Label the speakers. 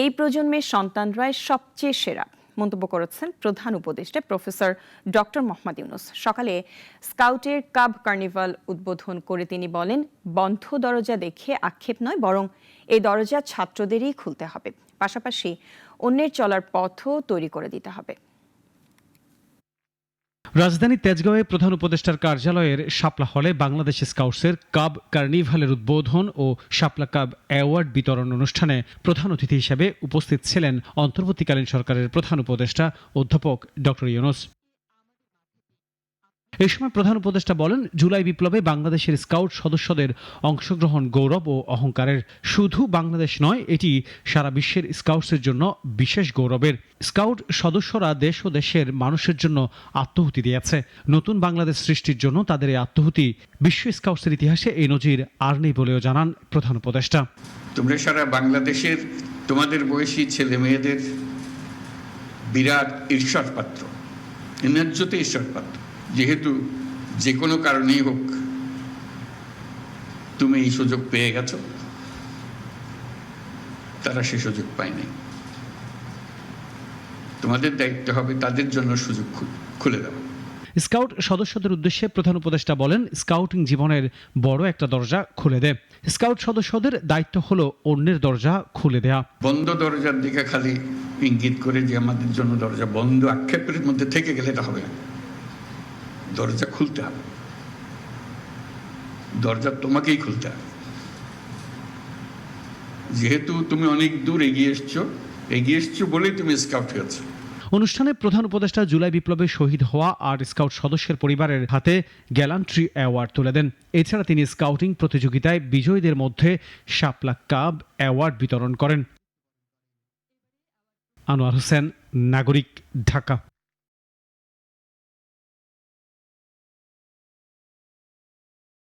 Speaker 1: এই প্রজন্মের সন্তানরাই সবচেয়ে সেরা মন্তব্য করেছেন প্রধান উপদেষ্টা প্রফেসর ডক্টর মোহাম্মদ ইউনূস। সকালে স্কাউটের কাব কার্নিভাল উদ্বোধন করে তিনি বলেন, বন্ধ দরজা দেখে আক্ষেপ নয়, বরং এই দরজা ছাত্রদেরই খুলতে হবে, পাশাপাশি অন্যের চলার পথও তৈরি করে দিতে হবে।
Speaker 2: রাজধানী তেজগাঁওয়ে প্রধান উপদেষ্টার কার্যালয়ের শাপলা হলে বাংলাদেশ স্কাউটসের কাব কার্নিভালের উদ্বোধন ও শাপলা কাব অ্যাওয়ার্ড বিতরণ অনুষ্ঠানে প্রধান অতিথি হিসেবে উপস্থিত ছিলেন অন্তর্বর্তীকালীন সরকারের প্রধান উপদেষ্টা অধ্যাপক ডক্টর ইউনূস। এই সময় প্রধান উপদেষ্টা বলেন, জুলাই বিপ্লবে বাংলাদেশের স্কাউট সদস্যদের অংশগ্রহণ গৌরব ও অহংকারের। শুধু বাংলাদেশ নয়, এটি সারা বিশ্বের স্কাউটসের জন্য বিশেষ গৌরবের। স্কাউট সদস্যরা দেশ ও দেশের মানুষের জন্য আত্মাহুতি দিয়েছে। নতুন বাংলাদেশ সৃষ্টির জন্য তাদের এই আত্মাহুতি বিশ্ব স্কাউটসের ইতিহাসে এই নজির আর নেই বলেও জানান প্রধান উপদেষ্টা।
Speaker 3: তোমরা সারা বাংলাদেশের তোমাদের বয়সী ছেলে মেয়েদের বিরাট ঈর্ষার পাত্র, ন্যায্যতে ঈর্ষার পাত্র। যেহেতু যে কোনো কারণেই হোক তুমি এই সুযোগ পেয়ে গেছো, তারা সে সুযোগ পায়নি। তোমাদের দায়িত্ব হবে তাদের জন্য সুযোগ খুলে দেওয়া।
Speaker 2: স্কাউট সদস্যদের উদ্দেশ্যে প্রধান উপদেষ্টা বলেন, স্কাউটিং জীবনের বড় একটা দরজা খুলে দেয়। স্কাউট সদস্যদের দায়িত্ব হলো অন্যের দরজা খুলে দেয়া।
Speaker 3: বন্ধ দরজার দিকে খালি ইঙ্গিত করে যে আমাদের জন্য দরজা বন্ধ, আক্ষেপের মধ্যে থেকে গেলে এটা হবে না। দরজা খুলতে হবে, দরজা তোমাকেই খুলতে হবে। যেহেতু তুমি অনেক দূর এগিয়ে এসছো বলেই তুমি স্কাউট হয়েছো।
Speaker 2: অনুষ্ঠানে প্রধান উপদেষ্টা জুলাই বিপ্লবে শহীদ হওয়া আর স্কাউট সদস্যের পরিবারের হাতে গ্যালান্ট্রি অ্যাওয়ার্ড তুলে দেন। এছাড়া তিনি স্কাউটিং প্রতিযোগিতায় বিজয়ীদের মধ্যে শাপলা কাব অ্যাওয়ার্ড বিতরণ করেন। আনোয়ার হোসেন, নাগরিক, ঢাকা।